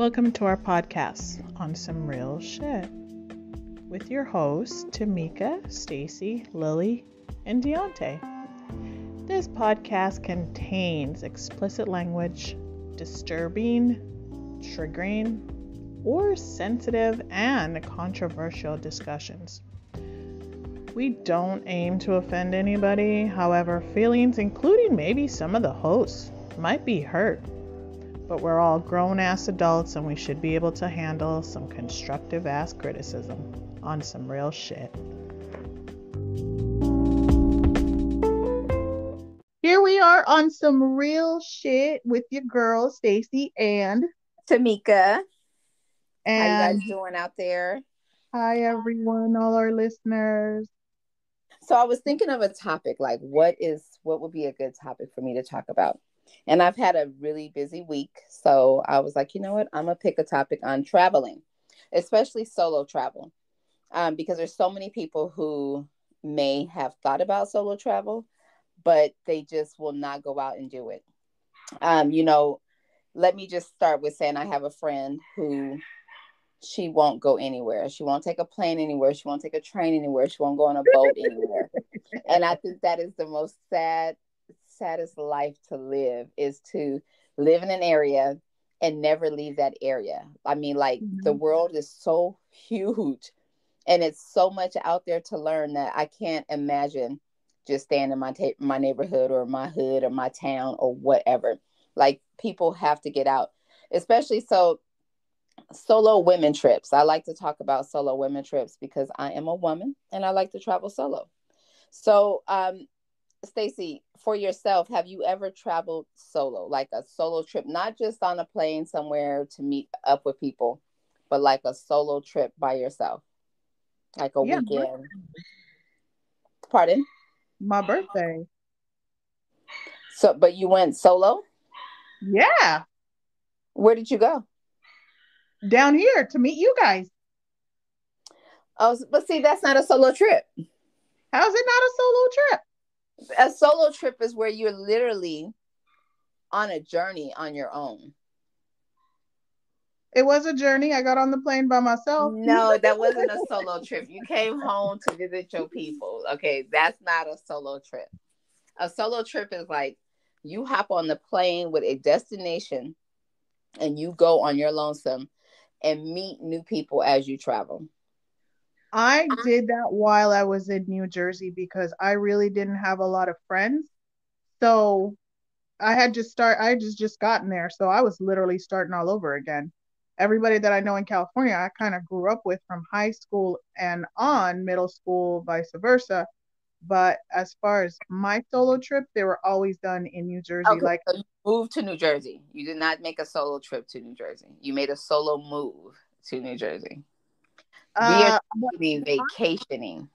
Welcome to our podcast on some real shit with your hosts Tamika, Stacy, Lily, and Deontay. This podcast contains explicit language, disturbing, triggering, or sensitive and controversial discussions. We don't aim to offend anybody, however, feelings, including maybe some of the hosts, might be hurt. But we're all grown-ass adults and we should be able to handle some constructive-ass criticism on some real shit. Here we are on some real shit with your girl, Stacy and Tamika. And how you guys doing out there? Hi, everyone, all our listeners. So I was thinking of a topic, like what would be a good topic for me to talk about? And I've had a really busy week. So I was like, you know what? I'm going to pick a topic on traveling, especially solo travel. Because there's so many people who may have thought about solo travel, but they just will not go out and do it. Let me just start with saying I have a friend who she won't go anywhere. She won't take a plane anywhere. She won't take a train anywhere. She won't go on a boat anywhere. And I think that is the most saddest life to live, is to live in an area and never leave that area. I mean, the world is so huge and it's so much out there to learn that I can't imagine just staying in my neighborhood or my hood or my town or whatever. Like, people have to get out, especially solo women trips. I like to talk about solo women trips because I am a woman and I like to travel solo. So, Stacy, for yourself, have you ever traveled solo, like a solo trip, not just on a plane somewhere to meet up with people, but like a solo trip by yourself, like a weekend? Pardon? My birthday. So, but you went solo? Yeah. Where did you go? Down here to meet you guys. Oh, but see, that's not a solo trip. How's it not a solo trip? A solo trip is where you're literally on a journey on your own. It was a journey. I got on the plane by myself. No, that wasn't a solo trip. You came home to visit your people. Okay, that's not a solo trip. A solo trip is like you hop on the plane with a destination and you go on your lonesome and meet new people as you travel. I did that while I was in New Jersey because I really didn't have a lot of friends. So I had just gotten there. So I was literally starting all over again. Everybody that I know in California, I kind of grew up with from high school and on, middle school, vice versa. But as far as my solo trips, they were always done in New Jersey. Okay, so you moved to New Jersey. You did not make a solo trip to New Jersey. You made a solo move to New Jersey. We are vacationing.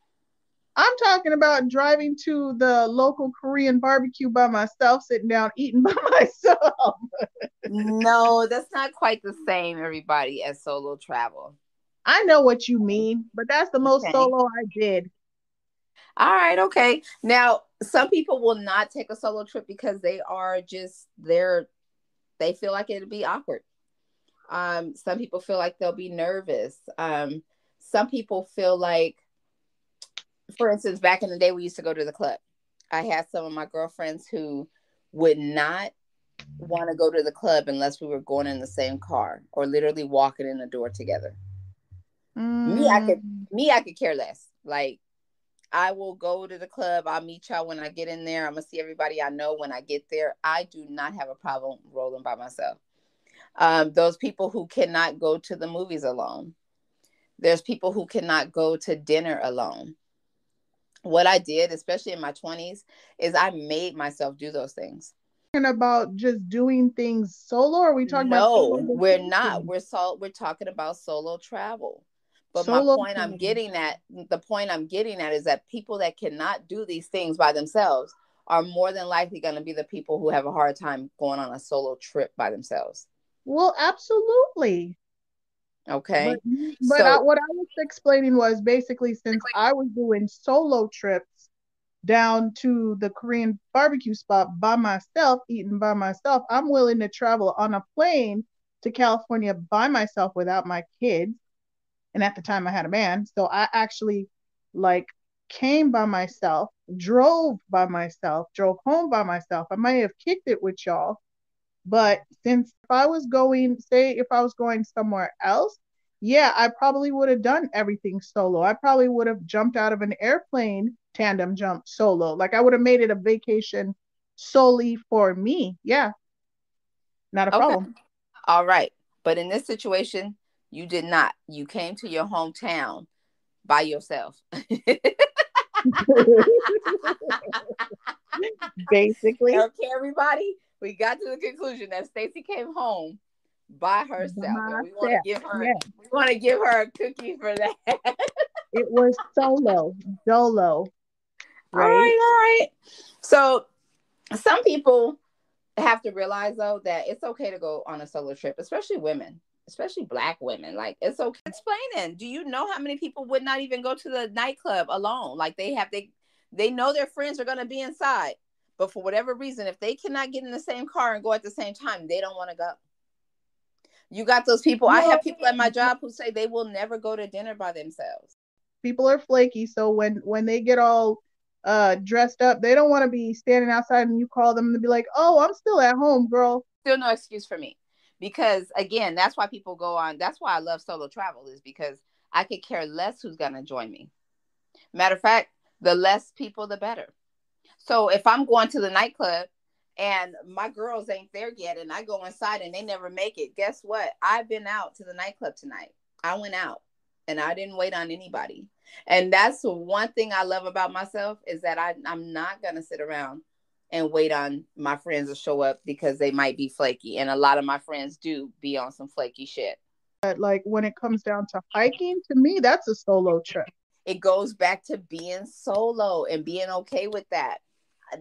I'm talking about driving to the local Korean barbecue by myself, sitting down, eating by myself. No, that's not quite the same, everybody, as solo travel. I know what you mean, but that's the most solo I did. All right, okay. Now, some people will not take a solo trip because they feel like it'll be awkward. Some people feel like they'll be nervous. Some people feel like, for instance, back in the day, we used to go to the club. I had some of my girlfriends who would not want to go to the club unless we were going in the same car or literally walking in the door together. Me, I could care less. Like, I will go to the club. I'll meet y'all when I get in there. I'm going to see everybody I know when I get there. I do not have a problem rolling by myself. Those people who cannot go to the movies alone. There's people who cannot go to dinner alone. What I did, especially in my 20s, is I made myself do those things. About just doing things solo, or are we talking about? No, we're not. We're talking about solo travel. But the point I'm getting at is that people that cannot do these things by themselves are more than likely going to be the people who have a hard time going on a solo trip by themselves. Well, absolutely. Okay. But what I was explaining was basically, since I was doing solo trips down to the Korean barbecue spot by myself, eating by myself, I'm willing to travel on a plane to California by myself without my kids. And at the time I had a man. So I actually like came by myself, drove by myself, drove home by myself. I might have kicked it with y'all, but since if I was going, say, if I was going somewhere else, yeah, I probably would have done everything solo. I probably would have jumped out of an airplane, tandem jump solo. Like I would have made it a vacation solely for me. Yeah, not a Okay. problem. All right. But in this situation, you did not. You came to your hometown by yourself. Basically, Okay, everybody. We got to the conclusion that Stacy came home by by herself, and myself. Yeah, we want to give her a cookie for that. it was solo, dolo, All right? right, all right. So some people have to realize though that it's okay to go on a solo trip, especially women, especially Black women. Like it's okay. Explaining. Do you know how many people would not even go to the nightclub alone? Like they know their friends are gonna be inside, but for whatever reason, if they cannot get in the same car and go at the same time, they don't want to go. You got those people. I Well, have people at my job who say they will never go to dinner by themselves. people are flaky, so when they get all dressed up, they don't want to be standing outside and you call them to be like, "Oh, I'm still at home, girl." Still no excuse for me. Because again, that's why people go on. That's why I love solo travel, is because I could care less who's gonna join me. Matter of fact, the less people, the better. So if I'm going to the nightclub and my girls ain't there yet and I go inside and they never make it, guess what? I've been out to the nightclub tonight. I went out and I didn't wait on anybody. And that's one thing I love about myself, is that I'm not going to sit around and wait on my friends to show up because they might be flaky. And a lot of my friends do be on some flaky shit. But like when it comes down to hiking, to me, that's a solo trip. It goes back to being solo and being okay with that.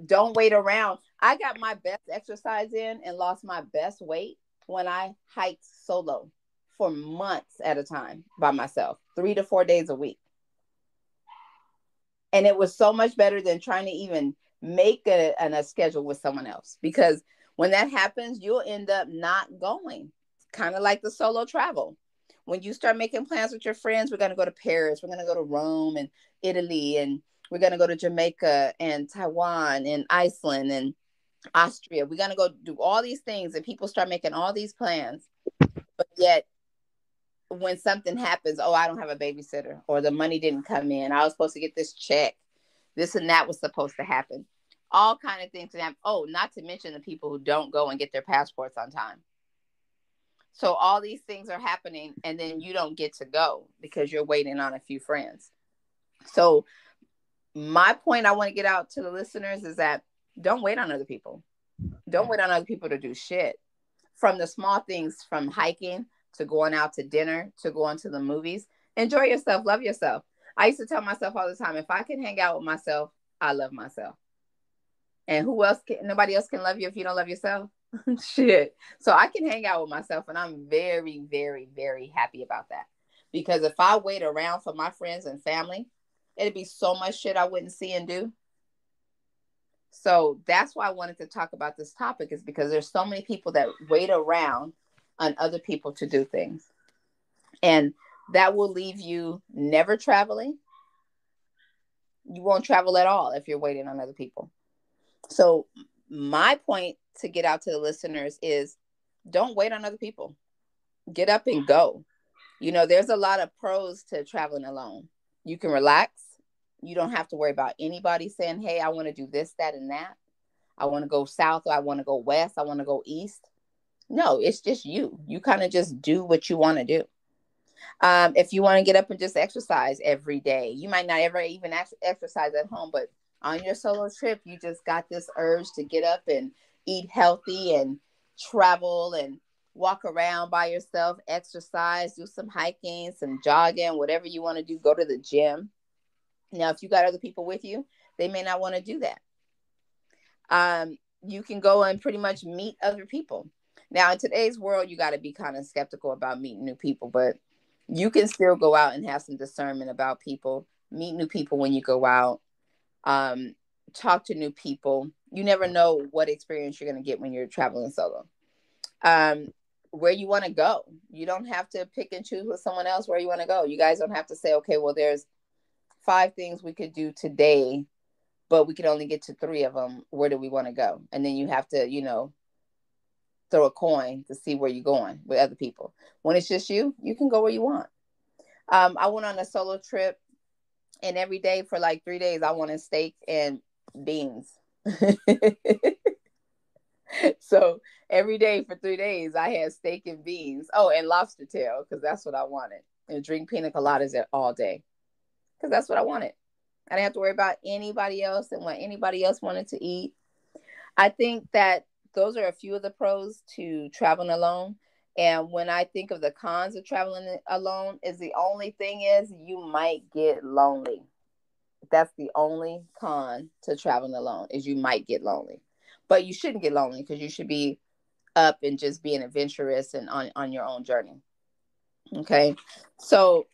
Don't wait around. I got my best exercise in and lost my best weight when I hiked solo for months at a time by myself, 3 to 4 days a week. And it was so much better than trying to even make a schedule with someone else, because when that happens, you'll end up not going. Kind of like the solo travel. When you start making plans with your friends, we're going to go to Paris, we're going to go to Rome and Italy, and we're going to go to Jamaica and Taiwan and Iceland and Austria. We're going to go do all these things, and people start making all these plans. But yet, when something happens, oh, I don't have a babysitter, or the money didn't come in, I was supposed to get this check, this and that was supposed to happen. All kind of things. Oh, not to mention the people who don't go and get their passports on time. So all these things are happening, and then you don't get to go because you're waiting on a few friends. So my point I want to get out to the listeners is that don't wait on other people. Don't wait on other people to do shit. From the small things, from hiking to going out to dinner to going to the movies. Enjoy yourself. Love yourself. I used to tell myself all the time, if I can hang out with myself, I love myself. And who else nobody else can love you if you don't love yourself. Shit. So I can hang out with myself, and I'm very, very, very happy about that. Because if I wait around for my friends and family, it'd be so much shit I wouldn't see and do. So that's why I wanted to talk about this topic, is because there's so many people that wait around on other people to do things. And that will leave you never traveling. You won't travel at all if you're waiting on other people. So my point to get out to the listeners is, don't wait on other people. Get up and go. You know, there's a lot of pros to traveling alone. You can relax. You don't have to worry about anybody saying, hey, I want to do this, that, and that. I want to go south, or I want to go west. I want to go east. No, it's just you. You kind of just do what you want to do. If you want to get up and just exercise every day, you might not ever even exercise at home, but on your solo trip, you just got this urge to get up and eat healthy and travel and walk around by yourself, exercise, do some hiking, some jogging, whatever you want to do, go to the gym. Now, if you got other people with you, they may not want to do that. You can go and pretty much meet other people. Now, in today's world, you got to be kind of skeptical about meeting new people, but you can still go out and have some discernment about people, meet new people when you go out, talk to new people. You never know what experience you're going to get when you're traveling solo. where you want to go. You don't have to pick and choose with someone else where you want to go. You guys don't have to say, okay, well, there's 5 things we could do today, but we can only get to 3 of them. Where do we want to go? And then you have to, throw a coin to see where you're going with other people. When it's just you, you can go where you want. I went on a solo trip, and every day for like 3 days, I wanted steak and beans. So every day for 3 days, I had steak and beans. Oh, and lobster tail, because that's what I wanted. And drink pina coladas all day, because that's what I wanted. I didn't have to worry about anybody else and what anybody else wanted to eat. I think that those are a few of the pros to traveling alone. And when I think of the cons of traveling alone, is the only thing is you might get lonely. That's the only con to traveling alone, is you might get lonely. But you shouldn't get lonely, because you should be up and just being adventurous and on your own journey. Okay. So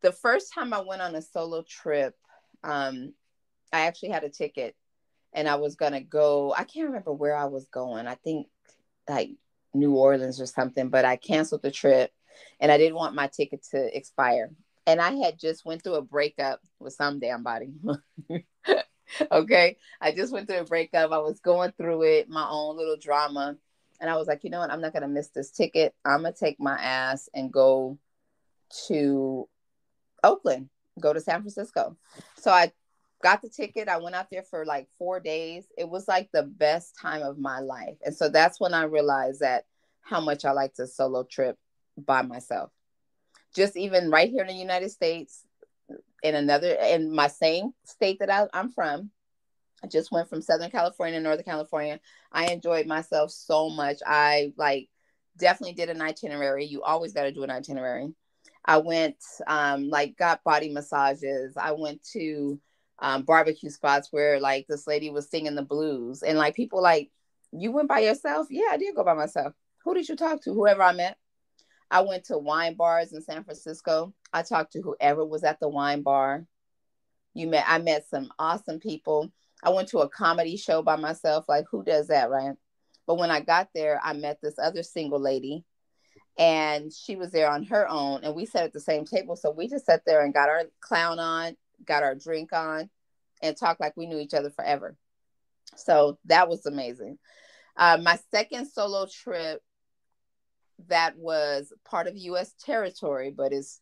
the first time I went on a solo trip, I actually had a ticket, and I was going to go. I can't remember where I was going. I think like New Orleans or something, but I canceled the trip, and I didn't want my ticket to expire. And I had just went through a breakup with some damn body. Okay. I just went through a breakup. I was going through it, my own little drama. And I was like, you know what? I'm not going to miss this ticket. I'm going to take my ass and go to Oakland, go to San Francisco. So I got the ticket. I went out there for like 4 days. It was like the best time of my life. And so that's when I realized that how much I like to solo trip by myself. Just even right here in the United States, in my same state that I'm from. I just went from Southern California to Northern California. I enjoyed myself so much. I definitely did an itinerary. You always got to do an itinerary. I went, got body massages. I went to barbecue spots where this lady was singing the blues, and people you went by yourself? Yeah, I did go by myself. Who did you talk to? Whoever I met. I went to wine bars in San Francisco. I talked to whoever was at the wine bar. I met some awesome people. I went to a comedy show by myself. Who does that, right? But when I got there, I met this other single lady, and she was there on her own, and we sat at the same table. So we just sat there and got our clown on, got our drink on, and talked like we knew each other forever. So that was amazing. My second solo trip that was part of U.S. territory, but is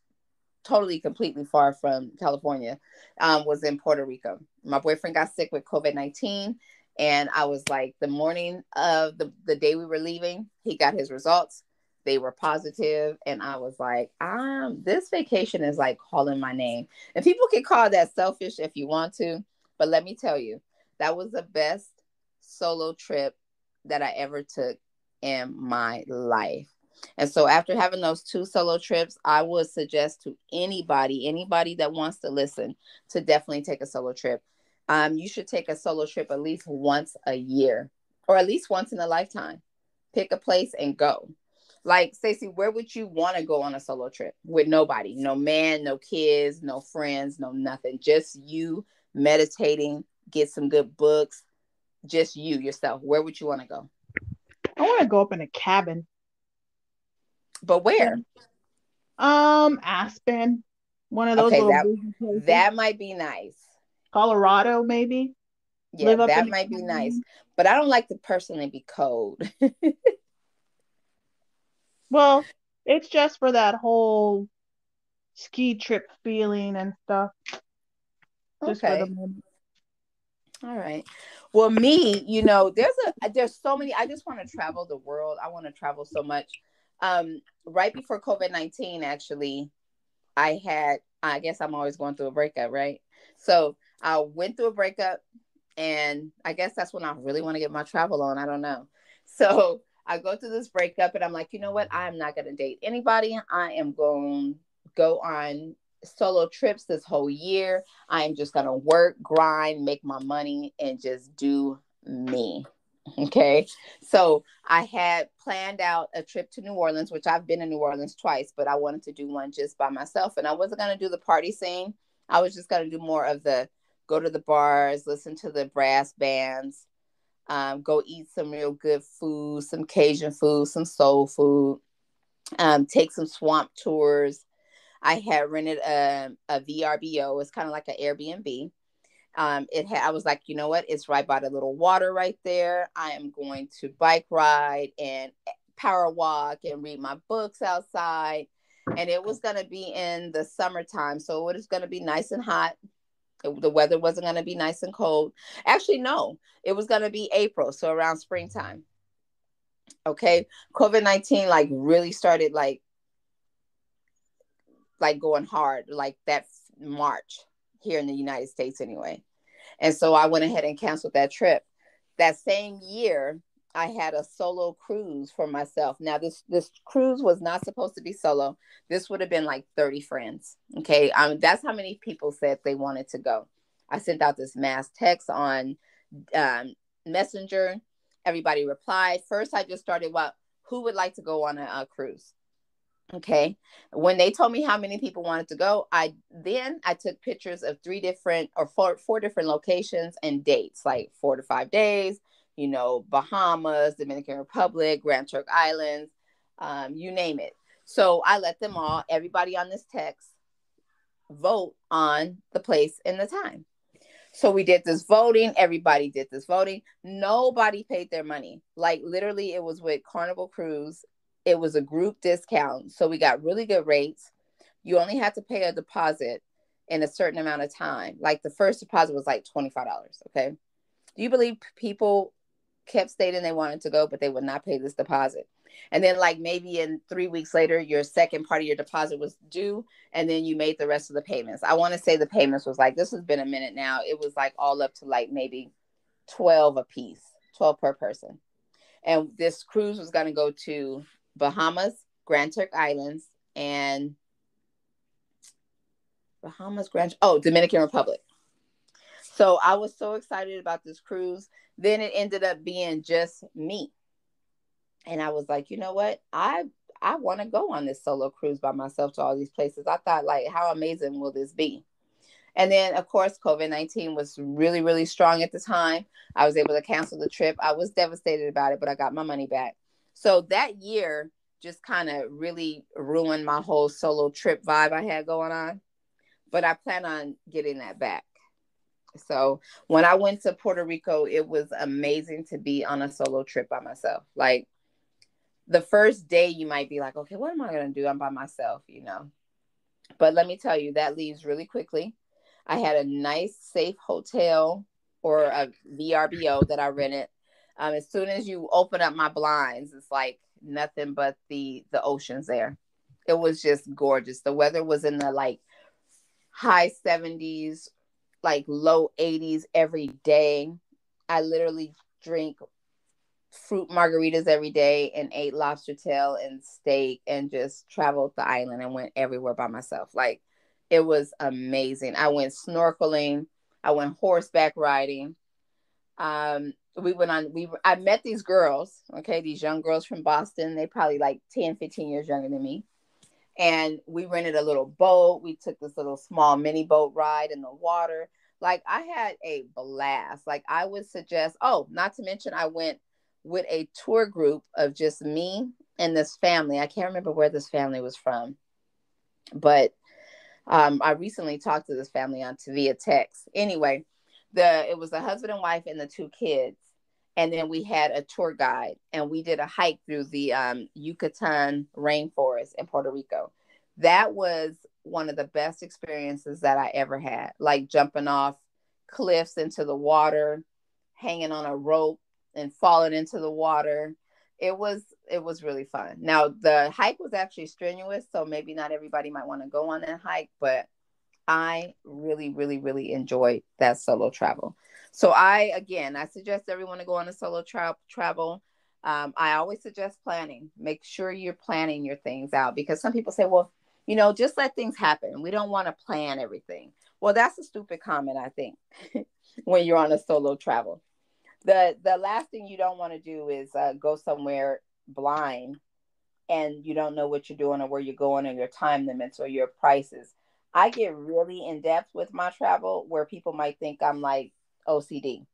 totally, completely far from California, was in Puerto Rico. My boyfriend got sick with COVID-19, and I was the morning of the day we were leaving, he got his results. They were positive, and I was like, this vacation is calling my name. And people can call that selfish if you want to, but let me tell you, that was the best solo trip that I ever took in my life. And so after having those 2 solo trips, I would suggest to anybody that wants to listen, to definitely take a solo trip. You should take a solo trip at least once a year, or at least once in a lifetime. Pick a place and go. Stacey, where would you want to go on a solo trip with nobody? No man, no kids, no friends, no nothing. Just you meditating, get some good books, just you, yourself. Where would you want to go? I want to go up in a cabin. But where? Aspen. One of those Okay, little bougie places. that might be nice. Colorado, maybe. Yeah, Live up that in the might be nice. cabin. But I don't like to personally be cold. Well, it's just for that whole ski trip feeling and stuff. Just for the Okay. moment. All right. Well, me, there's so many. I just want to travel the world. I want to travel so much. Right before COVID-19, actually, I guess I'm always going through a breakup, right? So I went through a breakup, and I guess that's when I really want to get my travel on. I don't know. So I go through this breakup, and I'm like, you know what? I'm not going to date anybody. I am going to go on solo trips this whole year. I am just going to work, grind, make my money, and just do me. Okay. So I had planned out a trip to New Orleans, which I've been in New Orleans twice, but I wanted to do one just by myself. And I wasn't going to do the party scene. I was just going to do more of the go to the bars, listen to the brass bands, go eat some real good food, some Cajun food, some soul food. take some swamp tours. I had rented a VRBO. It's kind of like an Airbnb. I was like, you know what? It's right by the little water right there. I am going to bike ride and power walk and read my books outside. And it was going to be in the summertime. So it was going to be nice and hot. The weather wasn't going to be nice and cold. Actually, no, it was going to be April. So around springtime. Okay. COVID-19 like really started like going hard, like that March here in the United States anyway. And so I went ahead and canceled that trip. That same year, I had a solo cruise for myself. Now, this cruise was not supposed to be solo. This would have been like 30 friends. Okay. That's how many people said they wanted to go. I sent out this mass text on Messenger. Everybody replied. First, I just started, who would like to go on a cruise? Okay. When they told me how many people wanted to go, I took pictures of four different locations and dates, like 4 to 5 days, Bahamas, Dominican Republic, Grand Turk Islands, you name it. So I let everybody on this text, vote on the place and the time. So we did this voting. Everybody did this voting. Nobody paid their money. Like literally it was with Carnival Cruise. It was a group discount. So we got really good rates. You only had to pay a deposit in a certain amount of time. Like the first deposit was like $25. Okay. Do you believe people kept stating they wanted to go, but they would not pay this deposit? And then like maybe in 3 weeks later, your second part of your deposit was due. And then you made the rest of the payments. I want to say the payments was like, this has been a minute now. It was like all up to like maybe 12 a piece, 12 per person. And this cruise was going to go to Bahamas, Grand Turk Islands, and Dominican Republic. So I was so excited about this cruise. Then it ended up being just me. And I was like, you know what? I want to go on this solo cruise by myself to all these places. I thought, like, how amazing will this be? And then, of course, COVID-19 was really, really strong at the time. I was able to cancel the trip. I was devastated about it, but I got my money back. So that year just kind of really ruined my whole solo trip vibe I had going on. But I plan on getting that back. So when I went to Puerto Rico, it was amazing to be on a solo trip by myself. Like the first day you might be like, okay, what am I going to do? I'm by myself, But let me tell you, that leaves really quickly. I had a nice, safe hotel or a VRBO that I rented. As soon as you open up my blinds, it's like nothing but the oceans there. It was just gorgeous. The weather was in the like high 70s, like low 80s every day. I literally drink fruit margaritas every day and ate lobster tail and steak and just traveled the island and went everywhere by myself. Like it was amazing. I went snorkeling. I went horseback riding. I met these girls, okay, these young girls from Boston. They probably like 10, 15 years younger than me. And we rented a little boat. We took this little small mini boat ride in the water. Like I had a blast. Like I would suggest, not to mention I went with a tour group of just me and this family. I can't remember where this family was from, but I recently talked to this family via text. Anyway, it was a husband and wife and the 2 kids. And then we had a tour guide and we did a hike through the Yucatan rainforest in Puerto Rico. That was one of the best experiences that I ever had, like jumping off cliffs into the water, hanging on a rope and falling into the water. It was really fun. Now, the hike was actually strenuous, so maybe not everybody might want to go on that hike, but I really, really, really enjoyed that solo travel. So I suggest everyone to go on a solo travel. I always suggest planning. Make sure you're planning your things out because some people say, well, just let things happen. We don't want to plan everything. Well, that's a stupid comment, I think, when you're on a solo travel. The last thing you don't want to do is go somewhere blind and you don't know what you're doing or where you're going or your time limits or your prices. I get really in depth with my travel where people might think I'm like OCD.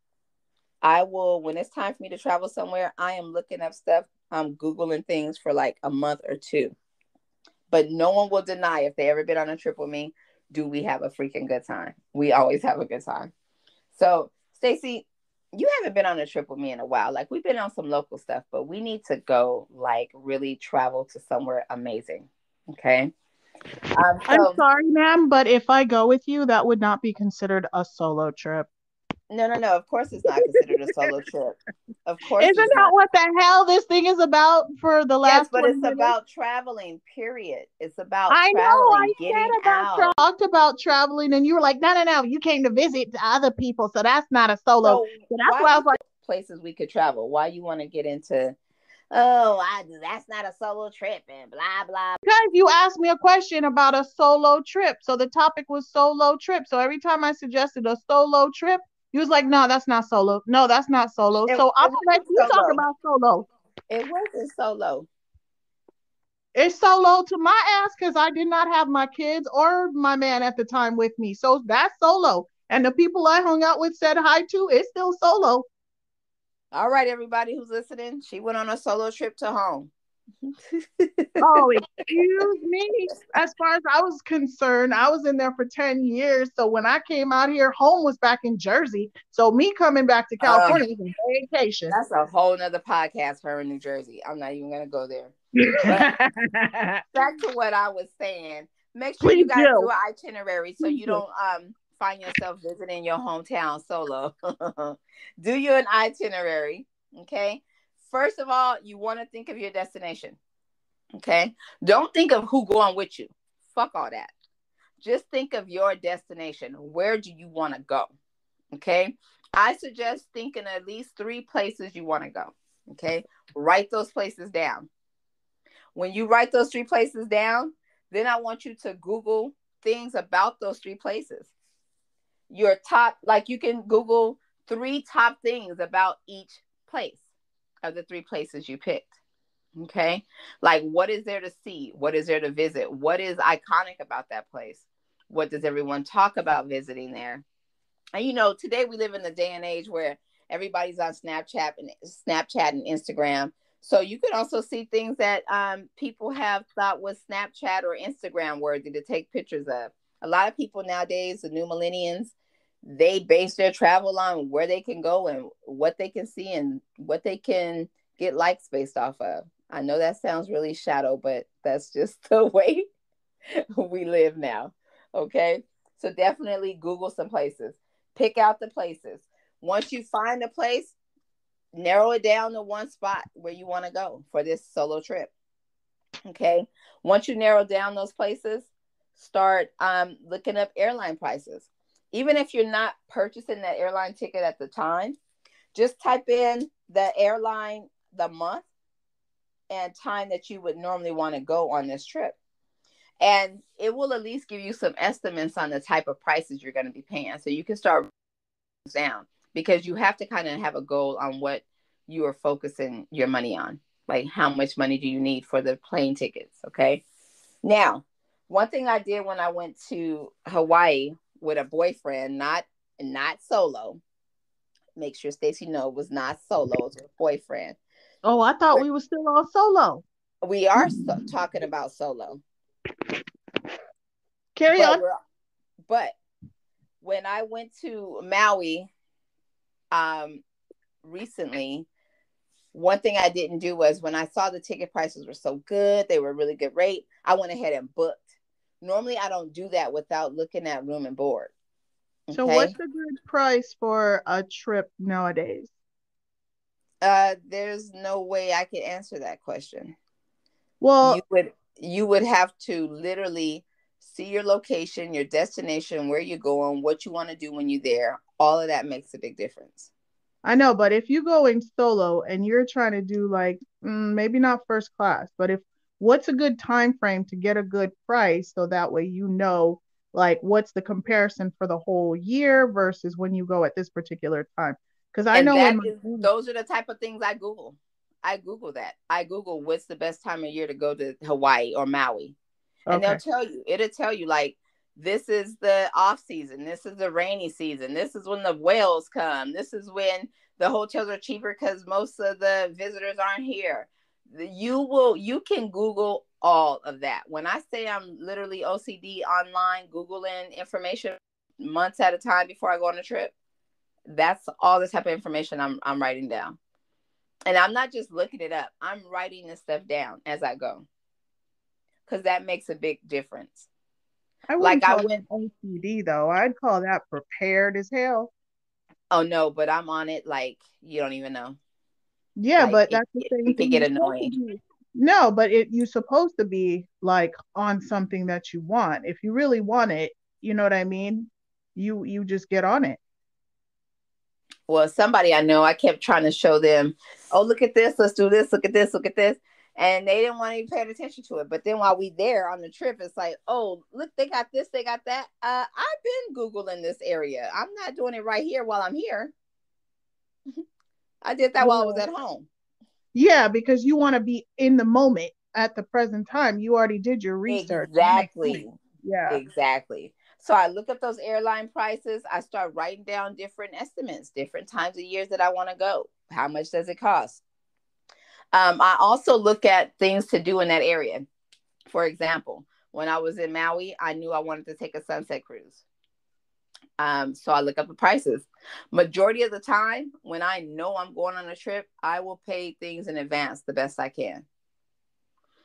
I will, when it's time for me to travel somewhere, I am looking up stuff. I'm Googling things for like a month or 2 But no one will deny if they ever been on a trip with me, do we have a freaking good time? We always have a good time. So, Stacey, you haven't been on a trip with me in a while. Like, we've been on some local stuff, but we need to go, like, really travel to somewhere amazing. Okay. I'm sorry, ma'am, but if I go with you, that would not be considered a solo trip. No. Of course, it's not considered a solo trip. Of course, Isn't it's that not. what the hell this thing is about for the Yes, last but 20 it's minutes? about traveling, period. It's about I know. I traveling, getting said about out. talked about traveling, and you were like, no. You came to visit other people, so that's not a solo. So So that's why why I we was like, places we could travel? Why you want to get into, that's not a solo trip and blah blah. because you asked me a question about a solo trip. So the topic was solo trip. So every time I suggested a solo trip, you was like, no, that's not solo. No, that's not solo. So I'm It gonna let wasn't you talk solo. about solo. It wasn't solo. It's solo to my ass because I did not have my kids or my man at the time with me. So that's solo. And the people I hung out with said hi to, it's still solo. All right, everybody who's listening, she went on a solo trip to home. Oh, excuse me. As far as I was concerned, I was in there for 10 years. So when I came out here, home was back in Jersey. So me coming back to California was a vacation. That's a whole nother podcast, her in New Jersey. I'm not even going to go there. But back to what I was saying. Make sure you Please guys do do. an itinerary so you don't find yourself visiting your hometown solo. Do you an itinerary, okay? First of all, you want to think of your destination, okay? Don't think of who going with you. Fuck all that. Just think of your destination. Where do you want to go, okay? I suggest thinking at least 3 places you want to go, okay? Write those places down. When you write those 3 places down, then I want you to Google things about those 3 places. Your top, like you can Google 3 top things about each place of the 3 places you picked. Okay. Like, what is there to see? What is there to visit? What is iconic about that place? What does everyone talk about visiting there? And today we live in the day and age where everybody's on Snapchat and Instagram. So you can also see things that people have thought was Snapchat or Instagram worthy to take pictures of. A lot of people nowadays, the new millennials, they base their travel on where they can go and what they can see and what they can get likes based off of. I know that sounds really shallow, but that's just the way we live now. Okay. So definitely Google some places. Pick out the places. Once you find a place, narrow it down to one spot where you want to go for this solo trip. Okay. Once you narrow down those places, start looking up airline prices. Even if you're not purchasing that airline ticket at the time, just type in the airline, the month, and time that you would normally want to go on this trip. And it will at least give you some estimates on the type of prices you're going to be paying. So you can start down because you have to kind of have a goal on what you are focusing your money on. Like, how much money do you need for the plane tickets? Okay. Now, one thing I did when I went to Hawaii with a boyfriend, not solo. Make sure Stacey was not solo. It was a boyfriend. Oh, I thought we were still on solo. We are talking about solo. Carry on. But when I went to Maui recently, one thing I didn't do was when I saw the ticket prices were so good, they were a really good rate, I went ahead and booked. Normally, I don't do that without looking at room and board. Okay? So what's the good price for a trip nowadays? There's no way I could answer that question. Well, you would have to literally see your location, your destination, where you're going, what you want to do when you're there. All of that makes a big difference. I know, but if you're going solo and you're trying to do like maybe not first class, but what's a good time frame to get a good price so that way like what's the comparison for the whole year versus when you go at this particular time? Because I know those are the type of things I Google. I Google that. I Google what's the best time of year to go to Hawaii or Maui. And it'll tell you like, this is the off season. This is the rainy season. This is when the whales come. This is when the hotels are cheaper because most of the visitors aren't here. You can Google all of that. When I say I'm literally OCD online, Googling information months at a time before I go on a trip, that's all the type of information I'm writing down. And I'm not just looking it up. I'm writing this stuff down as I go. Because that makes a big difference. I Like wouldn't I call that went, OCD though. I'd call that prepared as hell. oh no, but I'm on it like you don't even know. Yeah, Like but that's the same it could thing get you're supposed to annoying. be. No, but you're supposed to be like on something that you want. If you really want it, you know what I mean? You just get on it. Well, somebody I know, I kept trying to show them, oh, look at this, let's do this, look at this, look at this. And they didn't want to even pay attention to it. But then while we there on the trip, it's like, oh, look, they got this, they got that. I've been Googling this area. I'm not doing it right here while I'm here. I did that while I was Yeah. at home. Yeah, because you want to be in the moment at the present time. You already did your research. That makes sense. Exactly. Yeah. Exactly. So I look up those airline prices. I start writing down different estimates, different times of years that I want to go. How much does it cost? I also look at things to do in that area. For example, when I was in Maui, I knew I wanted to take a sunset cruise. So I look up the prices. Majority of the time, when I know I'm going on a trip, I will pay things in advance the best I can.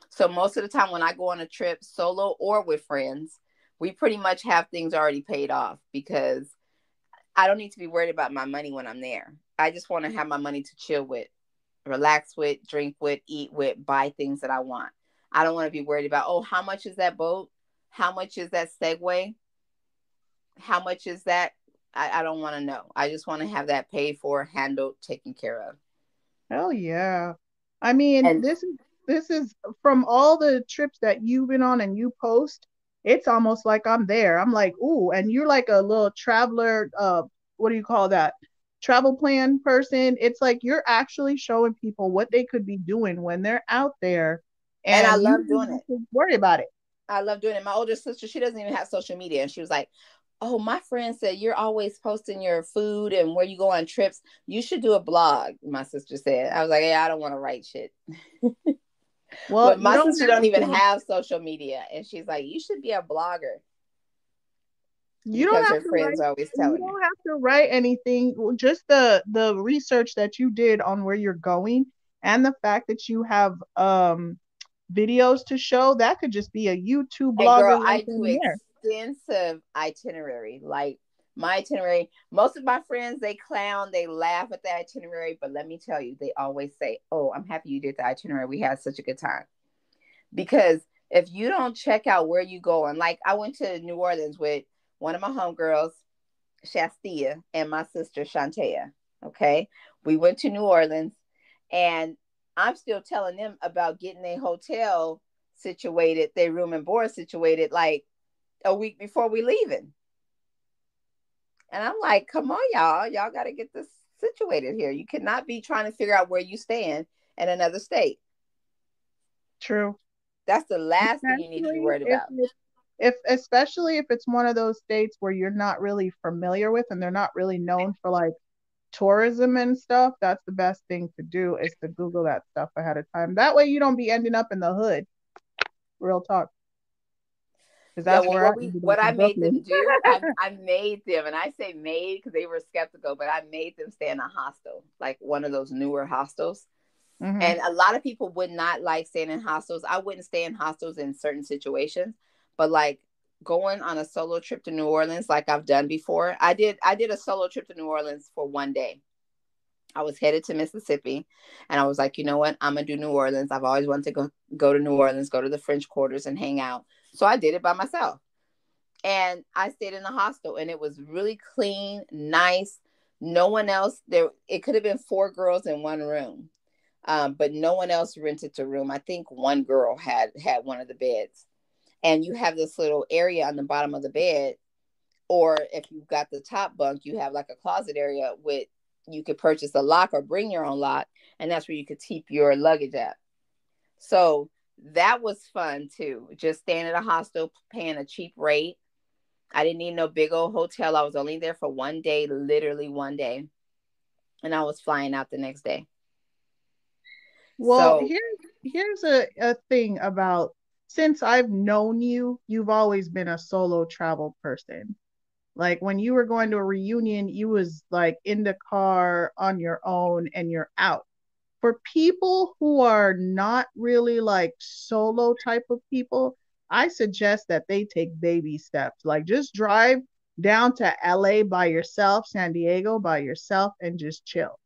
So most of the time when I go on a trip solo or with friends, we pretty much have things already paid off because I don't need to be worried about my money when I'm there. I just want to have my money to chill with, relax with, drink with, eat with, buy things that I want. I don't want to be worried about, oh, how much is that boat? How much is that Segway? How much is that? I don't want to know. I just want to have that paid for, handled, taken care of. Hell yeah. I mean, And this is from all the trips that you've been on and you post, it's almost like I'm there. I'm like, ooh, and you're like a little traveler, what do you call that? Travel plan person. It's like you're actually showing people what they could be doing when they're out there I and you love don't doing have it. to worry about it. I love doing it. My older sister, she doesn't even have social media. And she was like, oh, my friend said you're always posting your food and where you go on trips. You should do a blog, my sister said. I was like, yeah, I don't want to write shit. Well, But you my don't sister don't have even to. have social media. And she's like, you should be a blogger You don't because have her to friends write. are always You telling her. don't have to write anything. Just the research that you did on where you're going, and the fact that you have videos to show, that could just be a YouTube And blogger girl, right I then do and there. extensive itinerary. Like my itinerary, most of my friends, they clown, they laugh at the itinerary. But let me tell you, they always say, oh, I'm happy you did the itinerary. We had such a good time. Because if you don't check out where you go, and like I went to New Orleans with one of my homegirls, Shastia, and my sister Shantea. Okay. We went to New Orleans and I'm still telling them about getting a hotel situated, their room and board situated like a week before we leaving. And I'm like, come on, y'all. Y'all got to get this situated here. You cannot be trying to figure out where you stand in another state. True. That's the last thing you need to be Especially worried about. if especially if it's one of those states where you're not really familiar with and they're not really known for like tourism and stuff, that's the best thing to do is to Google that stuff ahead of time. That way you don't be ending up in the hood. Real talk. Because Yeah, that's well, where I ended up what I in made them Brooklyn. do, I made them, and I say made because they were skeptical, but I made them stay in a hostel, like one of those newer hostels. Hmm. And a lot of people would not like staying in hostels. I wouldn't stay in hostels in certain situations, but like going on a solo trip to New Orleans, like I've done before. I did a solo trip to New Orleans for one day. I was headed to Mississippi, and I was like, you know what? I'm gonna do New Orleans. I've always wanted to go to New Orleans, go to the French Quarters, and hang out. So I did it by myself, and I stayed in a hostel, and it was really clean, nice. No one else there. It could have been four girls in one room, but no one else rented the room. I think one girl had one of the beds, and you have this little area on the bottom of the bed, or if you've got the top bunk, you have like a closet area with you could purchase a lock or bring your own lock, and that's where you could keep your luggage at. So that was fun too. Just staying at a hostel, paying a cheap rate. I didn't need no big old hotel. I was only there for one day, literally one day, and I was flying out the next day. Well, So, here's a thing about, since I've known you, you've always been a solo travel person. Like when you were going to a reunion, you was like in the car on your own and you're out. For people who are not really like solo type of people, I suggest that they take baby steps. Like just drive down to LA by yourself, San Diego by yourself, and just chill.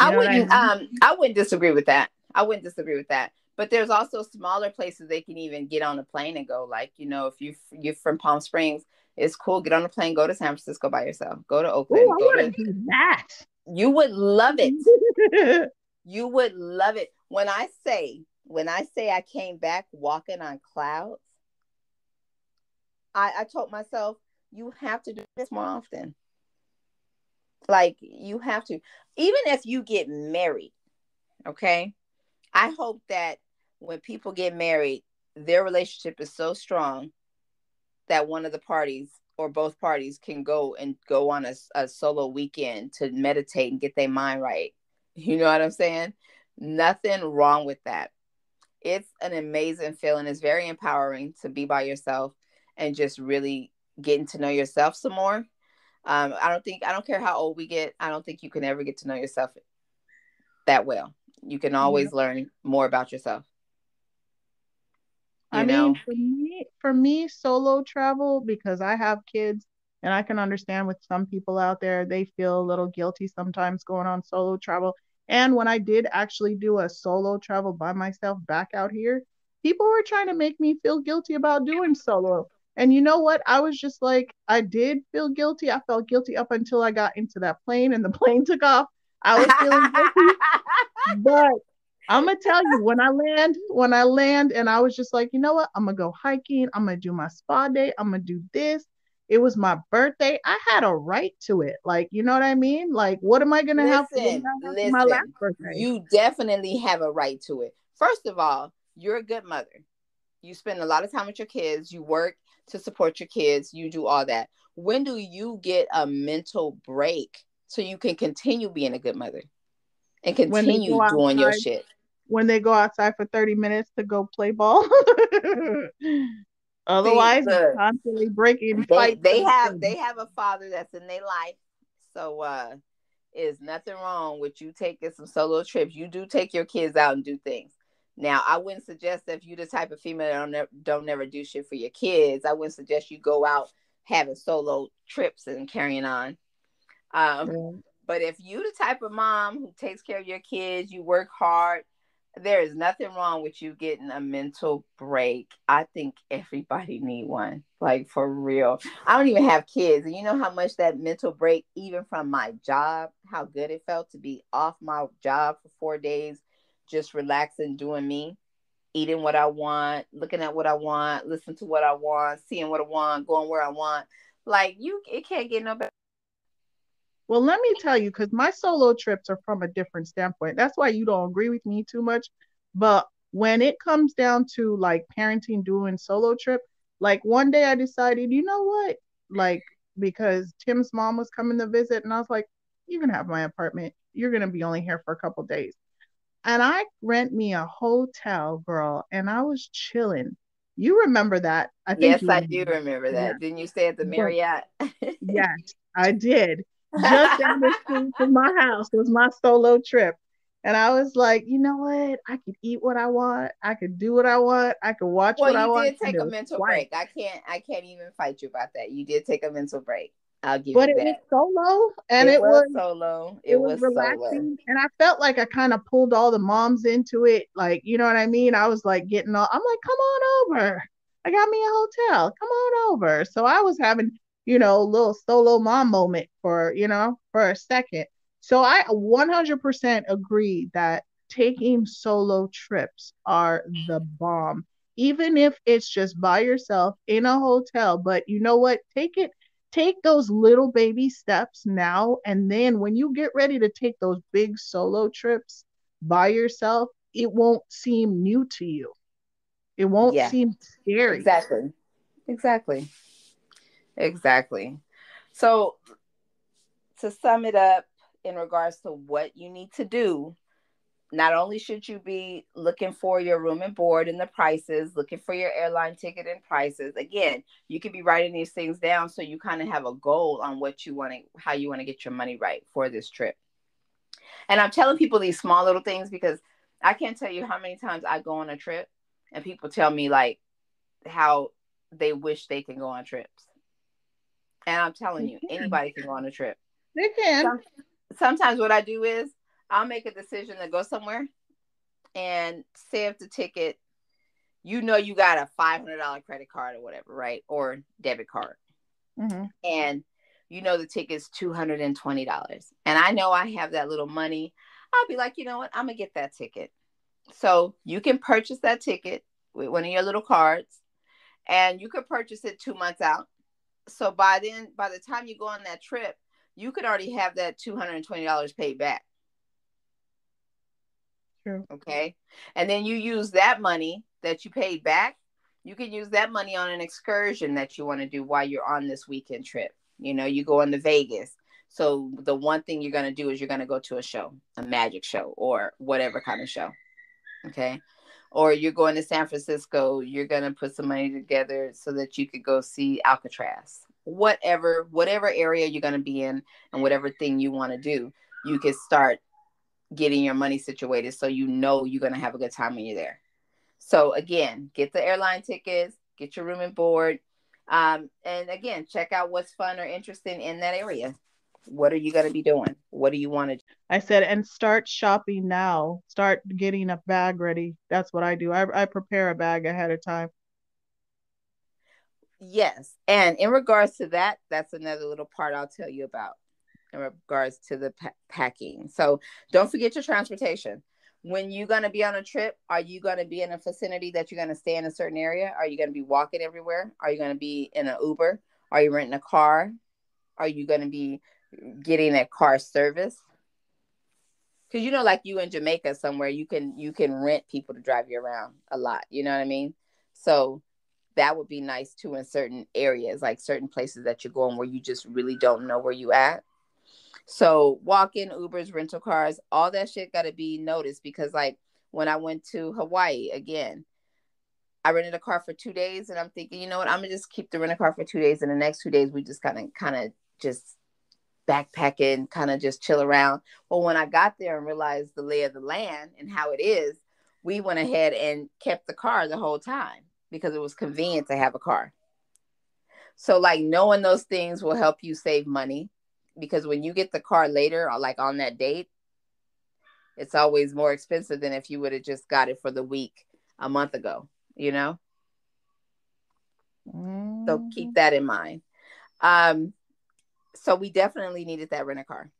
You know what I mean? I wouldn't disagree with that. I wouldn't disagree with that. But there's also smaller places they can even get on a plane and go. Like, if you're from Palm Springs, it's cool. Get on a plane, go to San Francisco by yourself. Go to Oh, Oakland. I want to do that. You would love it. You would love it. When I say I came back walking on clouds, I told myself, you have to do this more often. Like, you have to. Even if you get married, okay? I hope that when people get married, their relationship is so strong that one of the parties or both parties can go on a solo weekend to meditate and get their mind right. You know what I'm saying? Nothing wrong with that. It's an amazing feeling. It's very empowering to be by yourself and just really getting to know yourself some more. I don't care how old we get. I don't think you can ever get to know yourself that well. You can Yeah. always learn more about yourself. I You mean, know, for me, solo travel, because I have kids and I can understand with some people out there, they feel a little guilty sometimes going on solo travel. And when I did actually do a solo travel by myself back out here, people were trying to make me feel guilty about doing solo. And you know what? I was just like, I did feel guilty. I felt guilty up until I got into that plane and the plane took off. I was feeling guilty. But I'm gonna tell you, when I land, and I was just like, you know what? I'm gonna go hiking. I'm gonna do my spa day. I'm gonna do this. It was my birthday. I had a right to it. Like, you know what I mean? Like, what am I gonna have? What did listen, I have for my last listen. birthday? You definitely have a right to it. First of all, you're a good mother. You spend a lot of time with your kids. You work to support your kids. You do all that. When do you get a mental break so you can continue being a good mother and When they continue go doing your outside, shit? when they go outside for 30 minutes to go play ball. See, Otherwise, it's look, constantly breaking they fights. they have they have a father that's in their life. So is nothing wrong with you taking some solo trips. You do take your kids out and do things. Now, I wouldn't suggest that if you the type of female that don't never do shit for your kids. I wouldn't suggest you go out having solo trips and carrying on. Um, Yeah. but if you the type of mom who takes care of your kids, you work hard, there is nothing wrong with you getting a mental break. I think everybody need one, like for real. I don't even have kids, and you know how much that mental break, even from my job, how good it felt to be off my job for 4 days, just relaxing, doing me, eating what I want, looking at what I want, listening to what I want, seeing what I want, going where I want. Like it can't get no better. Well, let me tell you, because my solo trips are from a different standpoint. That's why you don't agree with me too much. But when it comes down to like parenting doing solo trip, like one day I decided, you know what? Like, because Tim's mom was coming to visit, and I was like, you can have my apartment. You're gonna be only here for a couple days. And I rent me a hotel, girl, and I was chilling. You remember that? I think Yes, you I remember do that. remember Yeah. that. Didn't you stay at the But Marriott? yes, I did. Just down the street from my house was my solo trip. And I was like, you know what? I could eat what I want. I could do what I want. I could watch Well, what I you want. did And take it a was mental quiet. break. I can't even fight you about that. You did take a mental break. I'll give But you it was that. solo and It it was was solo. it It was was solo. relaxing. And I felt like I kind of pulled all the moms into it. Like, you know what I mean? I was like getting all, I'm like, come on over. I got me a hotel. Come on over. So I was having, a little solo mom moment for a second. So I 100% agree that taking solo trips are the bomb. Even if it's just by yourself in a hotel, but you know what? Take those little baby steps now, and then when you get ready to take those big solo trips by yourself, it won't seem new to you. It won't Yeah, seem scary. exactly. Exactly. Exactly. So, to sum it up in regards to what you need to do, not only should you be looking for your room and board and the prices, looking for your airline ticket and prices. Again, you could be writing these things down so you kind of have a goal on what you want to, how you want to get your money right for this trip. And I'm telling people these small little things because I can't tell you how many times I go on a trip and people tell me like how they wish they can go on trips. And I'm telling you, anybody can go on a trip. They can. Sometimes what I do is I'll make a decision to go somewhere and say if the ticket, you know, you got a $500 credit card or whatever, right? Or debit card. Mm-hmm. And you know the ticket's $220. And I know I have that little money. I'll be like, you know what? I'm going to get that ticket. So you can purchase that ticket with one of your little cards and you could purchase it 2 months out. So by the time you go on that trip, you could already have that $220 paid back. True. Okay. And then you use that money that you paid back. You can use that money on an excursion that you want to do while you're on this weekend trip. You know, you go into Vegas. So the one thing you're going to do is you're going to go to a show, a magic show or whatever kind of show. Okay. Or you're going to San Francisco. You're going to put some money together so that you could go see Alcatraz. Whatever area you're going to be in and whatever thing you want to do, you can start getting your money situated so you know you're going to have a good time when you're there. So again, get the airline tickets, get your room and board. And again, check out what's fun or interesting in that area. What are you going to be doing? What do you want to do? I said, and start shopping now. Start getting a bag ready. That's what I do. I prepare a bag ahead of time. Yes. And in regards to that, that's another little part I'll tell you about in regards to the packing. So don't forget your transportation. When you're going to be on a trip, are you going to be in a vicinity that you're going to stay in a certain area? Are you going to be walking everywhere? Are you going to be in an Uber? Are you renting a car? Are you going to be getting a car service? Because you know, like you in Jamaica somewhere, you can rent people to drive you around a lot. You know what I mean? So that would be nice too in certain areas, like certain places that you're going where you just really don't know where you at. So walk-in, Ubers, rental cars, all that shit got to be noticed because like when I went to Hawaii again, I rented a car for 2 days and I'm thinking, you know what, I'm gonna just keep the rental car for 2 days and the next 2 days we just kind of just backpacking, kind of just chill around. Well, when I got there and realized the lay of the land and how it is, we went ahead and kept the car the whole time because it was convenient to have a car. So like knowing those things will help you save money because when you get the car later or like on that date, it's always more expensive than if you would have just got it for the week a month ago, you know? So keep that in mind. So we definitely needed that rent a car.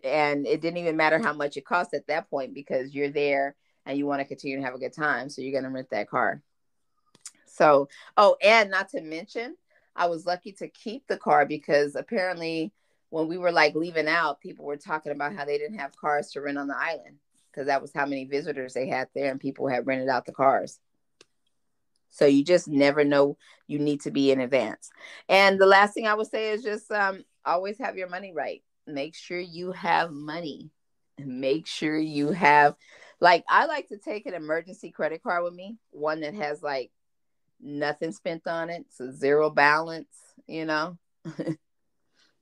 And it didn't even matter how much it cost at that point because you're there and you want to continue to have a good time. So you're going to rent that car. So, oh, and not to mention, I was lucky to keep the car because apparently when we were like leaving out, people were talking about how they didn't have cars to rent on the island because that was how many visitors they had there and people had rented out the cars. So you just never know. You need to be in advance. And the last thing I would say is just always have your money right. Make sure you have money. Make sure you have, like, I like to take an emergency credit card with me, one that has like nothing spent on it, so zero balance, you know.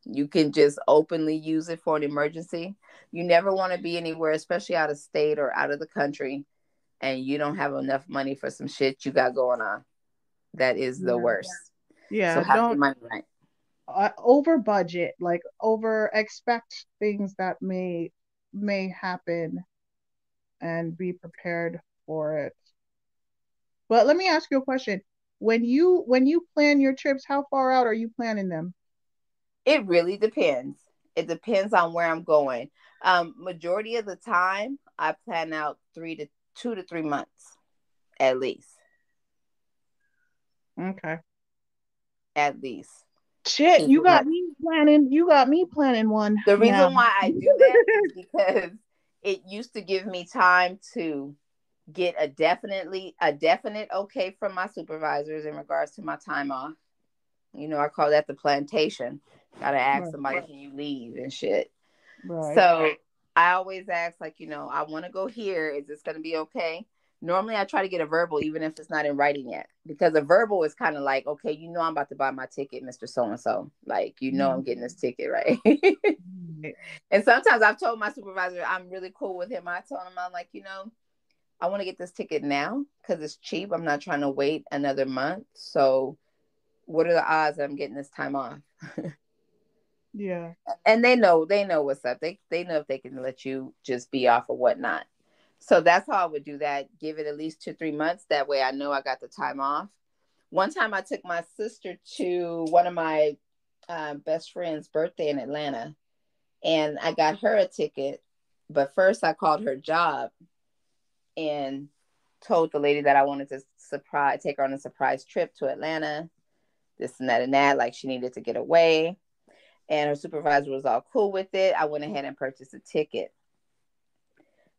You can just openly use it for an emergency. You never want to be anywhere, especially out of state or out of the country, and you don't have enough money for some shit you got going on. That is the worst. Yeah, so have your don't money right. over budget, like over expect things that may happen and be prepared for it. But let me ask you a question. When you plan your trips, how far out are you planning them? It really depends. It depends on where I'm going. Majority of the time, I plan out 2 to 3 months at least. Okay. At least. Shit, you got me planning. You got me planning one The now. reason why I do that is because it used to give me time to get a definite okay from my supervisors in regards to my time off. You know, I call that the plantation. Gotta ask somebody, can you leave and shit. Right. So I always ask, like, I want to go here. Is this going to be okay? Normally, I try to get a verbal, even if it's not in writing yet, because a verbal is kind of like, okay, I'm about to buy my ticket, Mr. So and so. Like, I'm getting this ticket, right? Right. And sometimes I've told my supervisor, I'm really cool with him. I told him, I'm like, I want to get this ticket now because it's cheap. I'm not trying to wait another month. So, what are the odds that I'm getting this time off? Yeah. And they know what's up. They know if they can let you just be off or whatnot. So that's how I would do that. Give it at least 2-3 months. That way I know I got the time off. One time I took my sister to one of my best friend's birthday in Atlanta, and I got her a ticket. But first I called her job and told the lady that I wanted to take her on a surprise trip to Atlanta, this and that, like she needed to get away. And her supervisor was all cool with it. I went ahead and purchased a ticket.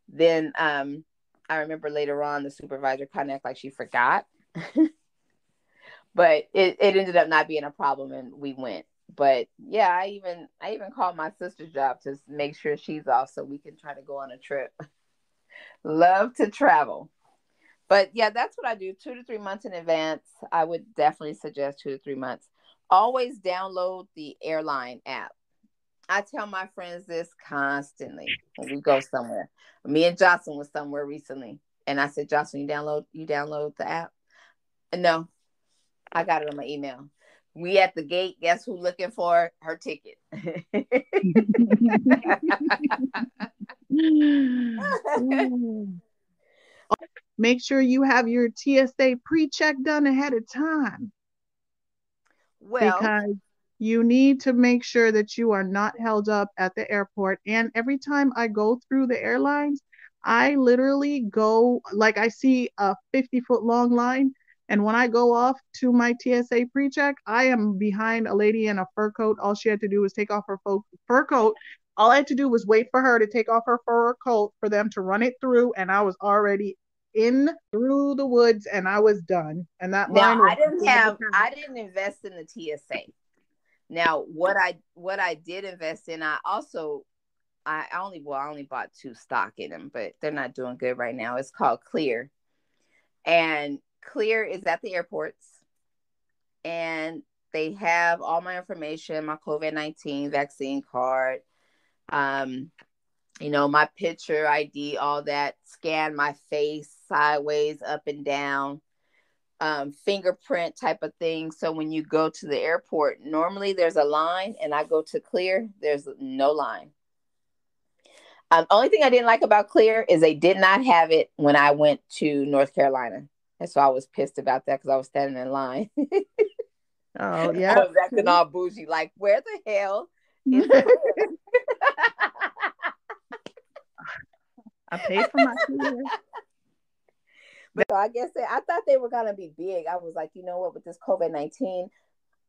Then I remember later on the supervisor kind of acted like she forgot, but it ended up not being a problem, and we went. But yeah, I even called my sister's job to make sure she's off so we can try to go on a trip. Love to travel. But yeah, that's what I do. 2 to 3 months in advance. I would definitely suggest 2 to 3 months. Always download the airline app. I tell my friends this constantly when we go somewhere. Me and Jocelyn was somewhere recently, and I said, "Jocelyn, you download the app?" No, I got it on my email. We at the gate. Guess who looking for her ticket? Make sure you have your TSA pre-check done ahead of time, Well, because you need to make sure that you are not held up at the airport. And every time I go through the airlines, I literally go, like, I see a 50-foot long line. And when I go off to my TSA pre check, I am behind a lady in a fur coat. All she had to do was take off her fur coat. All I had to do was wait for her to take off her fur coat for them to run it through. And I was already in through the woods and I was done. And that now line was I didn't invest in the TSA. Now, what I did invest in, I only bought 2 stock in them, but they're not doing good right now. It's called Clear, and Clear is at the airports, and they have all my information, my COVID-19 vaccine card, um, my picture ID, all that. Scan my face sideways, up and down, fingerprint type of thing. So when you go to the airport, normally there's a line, and I go to Clear, there's no line. Only thing I didn't like about Clear is they did not have it when I went to North Carolina. And so I was pissed about that because I was standing in line. Oh, I yeah. was acting all bougie, like, where the hell is Clear? I paid for my Clear. But so I guess I thought they were going to be big. I was like, you know what, with this COVID-19,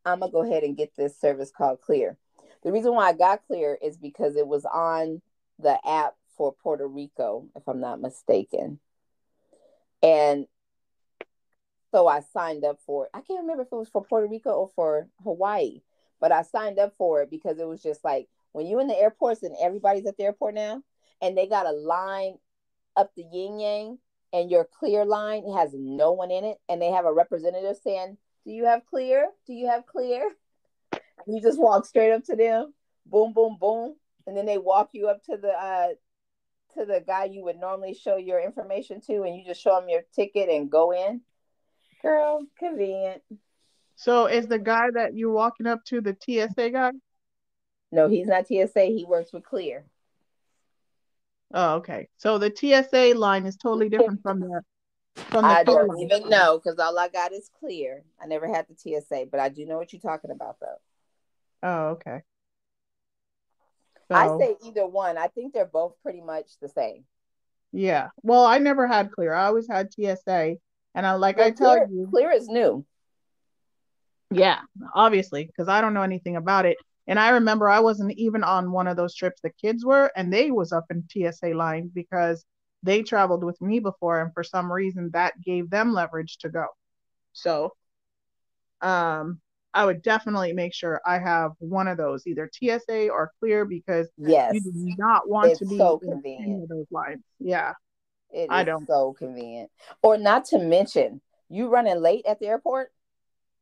I'm going to go ahead and get this service called Clear. The reason why I got Clear is because it was on the app for Puerto Rico, if I'm not mistaken. And so I signed up for it. I can't remember if it was for Puerto Rico or for Hawaii, but I signed up for it because it was just like when you're in the airports and everybody's at the airport now, and they got a line up the yin yang, and your Clear line has no one in it, and they have a representative saying, "Do you have Clear? Do you have Clear?" And you just walk straight up to them, boom, boom, boom, and then they walk you up to the guy you would normally show your information to, and you just show them your ticket and go in. Girl, convenient. So is the guy that you're walking up to the TSA guy? No, he's not TSA. He works with Clear. Oh, okay. So the TSA line is totally different from the I Clear don't line. even know because all I got is Clear. I never had the TSA, but I do know what you're talking about, though. Oh, okay. I So say either one. I think they're both pretty much the same. yeah. Well, I never had Clear. I always had TSA. And I Well, tell Clear you, Clear is new. yeah, obviously, because I don't know anything about it. And I remember I wasn't even on one of those trips the kids were, and they was up in TSA line because they traveled with me before, and for some reason that gave them leverage to go. So, um, I would definitely make sure I have one of those, either TSA or clear, because you Yes, do not want to it's be so in any convenient. of those lines. Yeah, It I is don't. so convenient. Or not to mention, you running late at the airport,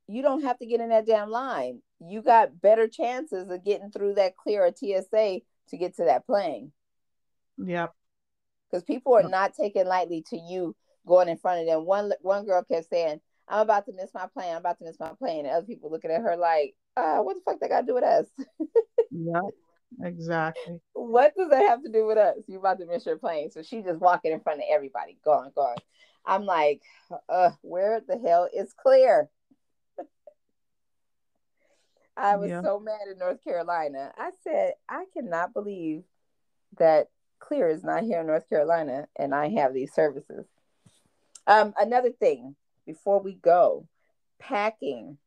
you don't have to get in that damn line. You got better chances of getting through that clear or TSA to get to that plane. Yep. Because people are not taking lightly to you going in front of them. One girl kept saying, "I'm about to miss my plane. I'm about to miss my plane." And other people looking at her like, what the fuck that got to do with us? Yep. Exactly. What does that have to do with us? You about to miss your plane. So she just walking in front of everybody, going, going. I'm like, where the hell is Clear? I was Yeah. so mad in North Carolina. I said, I cannot believe that Clear is not here in North Carolina and I have these services. Another thing before we go, packing.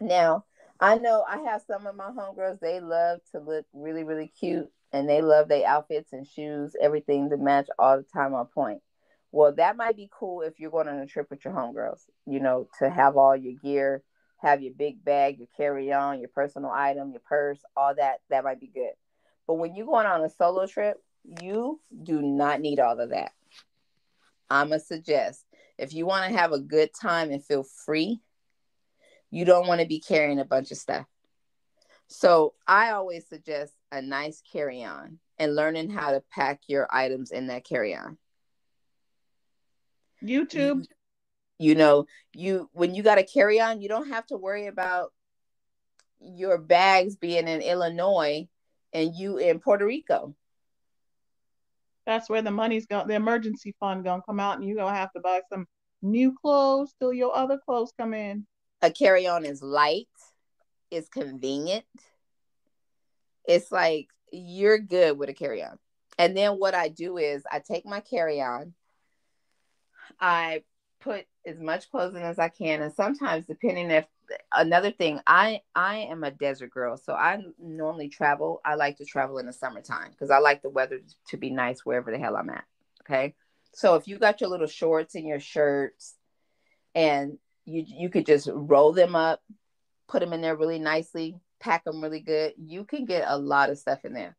Now, I know I have some of my homegirls, they love to look really, really cute and they love their outfits and shoes, everything to match all the time on point. Well, that might be cool if you're going on a trip with your homegirls, to have all your gear, have your big bag, your carry on, your personal item, your purse, all that. That might be good. But when you're going on a solo trip, you do not need all of that. I'm going to suggest if you want to have a good time and feel free, you don't want to be carrying a bunch of stuff. So I always suggest a nice carry-on and learning how to pack your items in that carry-on. YouTube. When you got a carry-on, you don't have to worry about your bags being in Illinois and you in Puerto Rico. That's where the money's going. The emergency fund gonna come out, and you gonna have to buy some new clothes till your other clothes come in. A carry-on is light, it's convenient. It's like you're good with a carry-on. And then what I do is I take my carry-on, I put as much clothing as I can, and sometimes depending if another thing, I am a desert girl, so I normally travel. I like to travel in the summertime because I like the weather to be nice wherever the hell I'm at. Okay, so if you got your little shorts and your shirts, and you could just roll them up, put them in there really nicely, pack them really good, you can get a lot of stuff in there.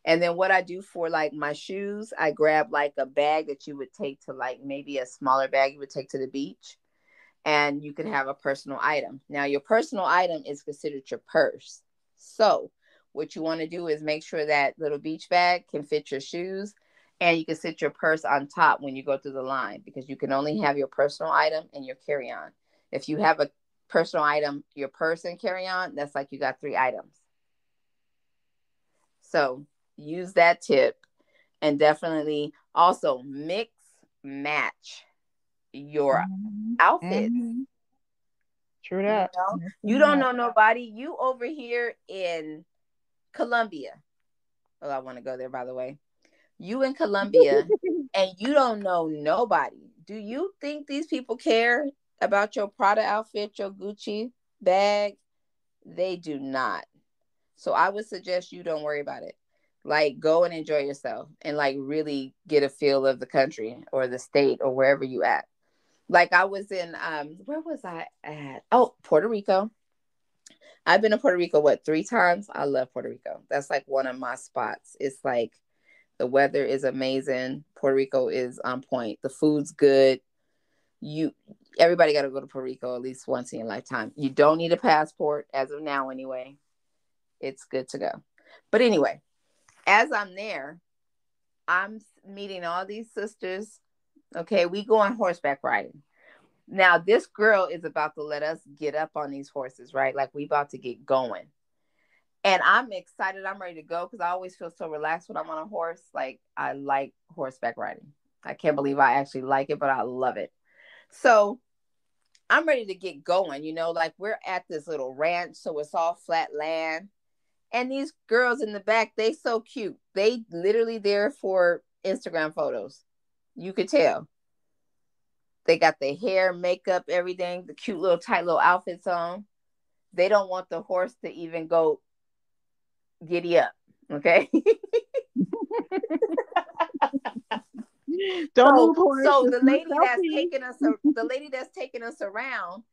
And then what I do for like my shoes, I grab like a bag that you would take to like maybe a smaller bag you would take to the beach. And you can have a personal item. Now, your personal item is considered your purse. So what you want to do is make sure that little beach bag can fit your shoes and you can sit your purse on top when you go through the line because you can only have your personal item and your carry-on. If you have a personal item, your purse and carry-on, that's like you got 3 items. So use that tip and definitely also mix match your outfits. Mm-hmm. True that. You don't know nobody. You over here in Colombia. Oh, I want to go there, by the way. You in Colombia and you don't know nobody. Do you think these people care about your Prada outfit, your Gucci bag? They do not. So I would suggest you don't worry about it. Like go and enjoy yourself and like really get a feel of the country or the state or wherever you at. Like I was in where was I at? Oh, Puerto Rico. I've been to Puerto Rico 3 times. I love Puerto Rico. That's like one of my spots. It's like the weather is amazing. Puerto Rico is on point. The food's good. Everybody got to go to Puerto Rico at least once in your lifetime. You don't need a passport as of now anyway. It's good to go. But anyway, as I'm there, I'm meeting all these sisters. Okay, we go on horseback riding. Now, this girl is about to let us get up on these horses, right? Like we about to get going. And I'm excited. I'm ready to go because I always feel so relaxed when I'm on a horse. Like I like horseback riding. I can't believe I actually like it, but I love it. So I'm ready to get going. Like we're at this little ranch. So it's all flat land. And these girls in the back, they so cute. They literally there for Instagram photos. You could tell. They got their hair, makeup, everything, the cute little tight little outfits on. They don't want the horse to even go giddy up. Okay. Don't move horse. So the lady that's taking us around,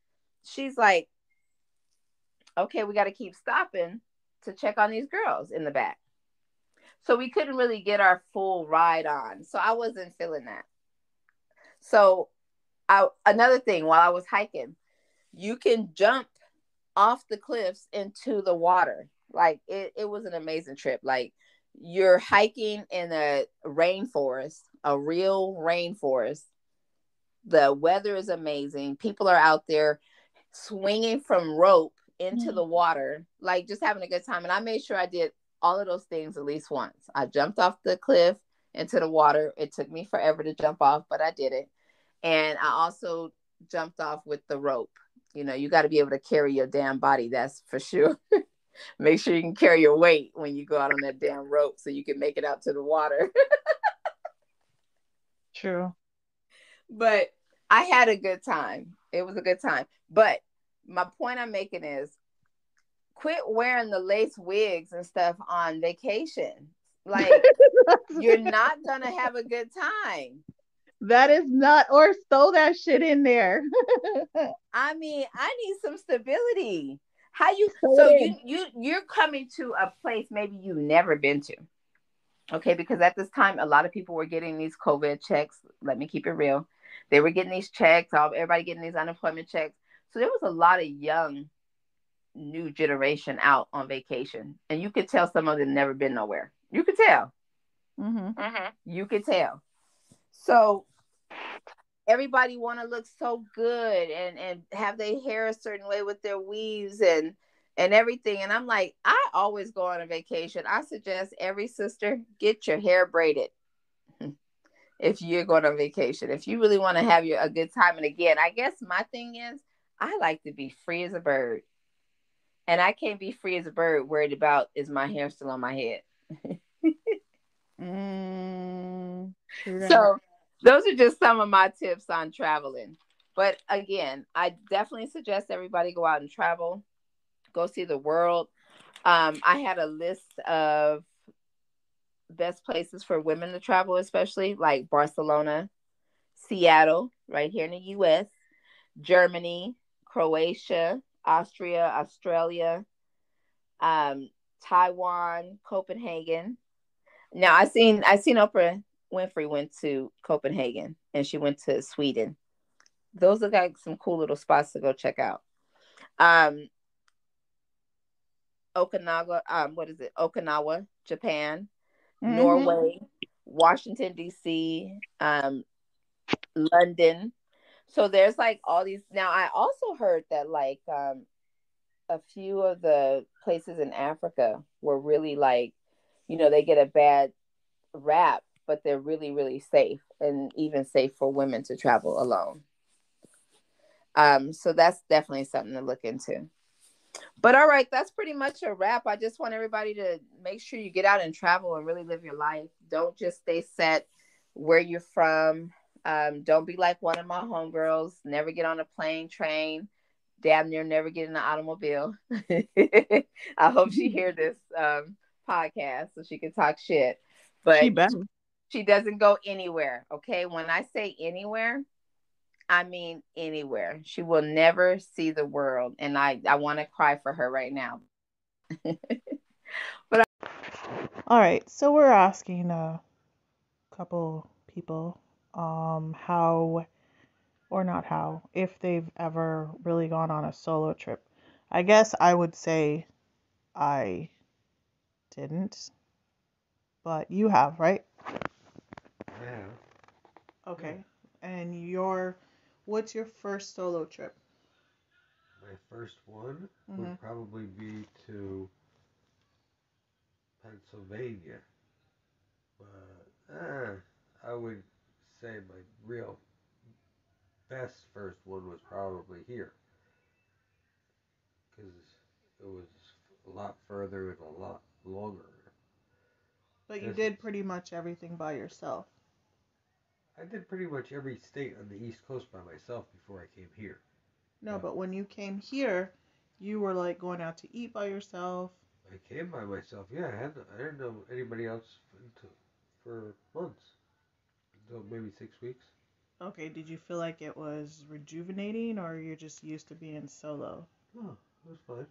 she's like, okay, we got to keep stopping to check on these girls in the back. So we couldn't really get our full ride on. So I wasn't feeling that. So another thing while I was hiking, you can jump off the cliffs into the water. Like it was an amazing trip. Like you're hiking in a rainforest, a real rainforest. The weather is amazing. People are out there swinging from rope into the water, like just having a good time. And I made sure I did all of those things at least once. I jumped off the cliff into the water. It took me forever to jump off, but I did it. And I also jumped off with the rope. You know, you got to be able to carry your damn body. That's for sure. Make sure you can carry your weight when you go out on that damn rope so you can make it out to the water. True. But I had a good time. It was a good time. But my point I'm making is quit wearing the lace wigs and stuff on vacation. Like, you're not going to have a good time. That is not, or throw that shit in there. I mean, I need some stability. How you Throw so it you in. you're coming to a place maybe you've never been to. Okay, because at this time a lot of people were getting these COVID checks. Let me keep it real. They were getting these checks, everybody getting these unemployment checks. So there was a lot of young new generation out on vacation. And you could tell some of them never been nowhere. You could tell. You could tell. So everybody want to look so good and have their hair a certain way with their weaves and everything. And I'm like, I always go on a vacation. I suggest every sister get your hair braided if you're going on vacation. If you really want to have a good time. And again, I guess my thing is I like to be free as a bird. And I can't be free as a bird worried about is my hair still on my head. True. So those are just some of my tips on traveling. But again, I definitely suggest everybody go out and travel, go see the world. I had a list of best places for women to travel, especially like Barcelona, Seattle, right here in the US, Germany, Croatia, Austria, Australia, um, Taiwan, Copenhagen. Now I seen Oprah Winfrey went to Copenhagen and she went to Sweden. Those look like some cool little spots to go check out. Um, Okinawa, what is it? Okinawa, Japan, Norway, Washington D.C., London. So there's like all these. Now I also heard that like a few of the places in Africa were really like, they get a bad rap, but they're really, really safe and even safe for women to travel alone. So that's definitely something to look into. But all right, that's pretty much a wrap. I just want everybody to make sure you get out and travel and really live your life. Don't just stay set where you're from. Don't be like one of my homegirls. Never get on a plane, train, damn near never get in an automobile. I hope she hear this podcast so she can talk shit. She But better. she doesn't go anywhere. Okay, when I say anywhere, I mean anywhere. She will never see the world, and I want to cry for her right now. But All right, so we're asking a couple people how or not how if they've ever really gone on a solo trip. I guess I would say I didn't, but you have, right? Yeah. Okay. And what's your first solo trip? My first one Mhm. would probably be to Pennsylvania, but I would say my real best first one was probably here because it was a lot further and a lot longer But you did distance. pretty much everything by yourself. I did pretty much every state on the East Coast by myself before I came here. No, But but when you came here, you were like going out to eat by yourself. I came by myself. Yeah, I didn't know anybody else for months, until maybe 6 weeks. Okay, did you feel like it was rejuvenating or you're just used to being solo? Oh, it was fine.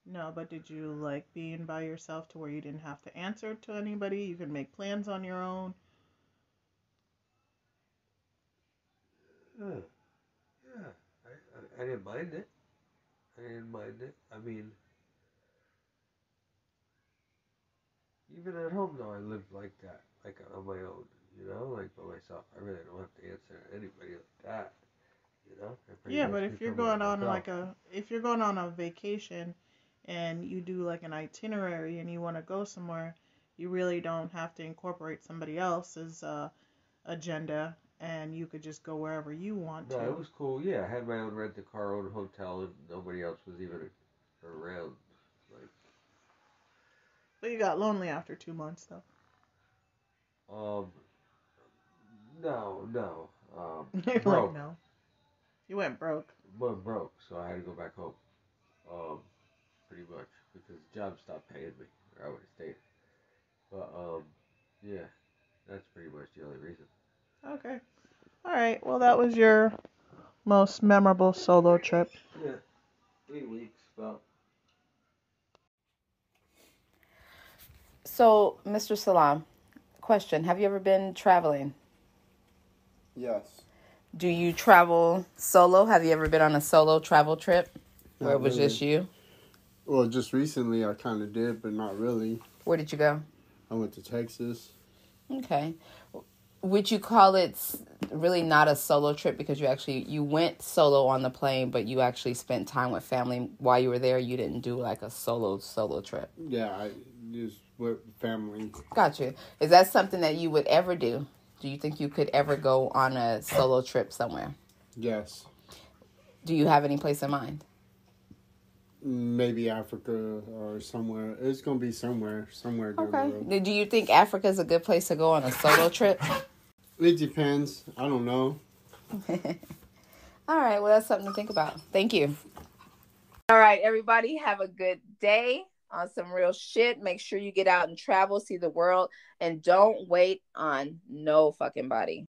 No, but did you like being by yourself to where you didn't have to answer to anybody? You could make plans on your own. Yeah, yeah. I didn't mind it. I didn't mind it. I mean, even at home though, I lived like that, like on my own. You know, like by myself. I really don't have to answer to anybody like that. You know, I pretty Yeah, much but can come out myself. if you're going on a vacation and you do like an itinerary and you want to go somewhere, you really don't have to incorporate somebody else's agenda, and you could just go wherever you want No, it to. was cool. Yeah, I had my own rent a car, own hotel, and nobody else was even around. Like, But you got lonely after 2 months, though. um, no, no, You're like, broke. no. You went broke. Well, broke, so I had to go back home. Um, pretty much because the job stopped paying me, or I would have stayed. But yeah, that's pretty much the only reason. Okay. All right. Well, that was your most memorable solo trip. Yeah, 3 weeks, about. So, Mr. Salam, question: have you ever been traveling? Yes. Do you travel solo? Have you ever been on a solo travel trip where Not it was really. just you? Well, just recently I kind of did, but not really. Where did you go? I went to Texas. Okay. Would you call it really not a solo trip because you went solo on the plane, but you actually spent time with family while you were there? You didn't do like a solo trip. Yeah, I just with family. Gotcha. Is that something that you would ever do? Do you think you could ever go on a solo trip somewhere? Yes. Do you have any place in mind? Maybe Africa or somewhere. It's gonna be somewhere down the road. Do you think Africa is a good place to go on a solo trip? It depends. I don't know. All right. Well, that's something to think about. Thank you. All right, everybody. Have a good day on some real shit. Make sure you get out and travel, see the world, and don't wait on no fucking body.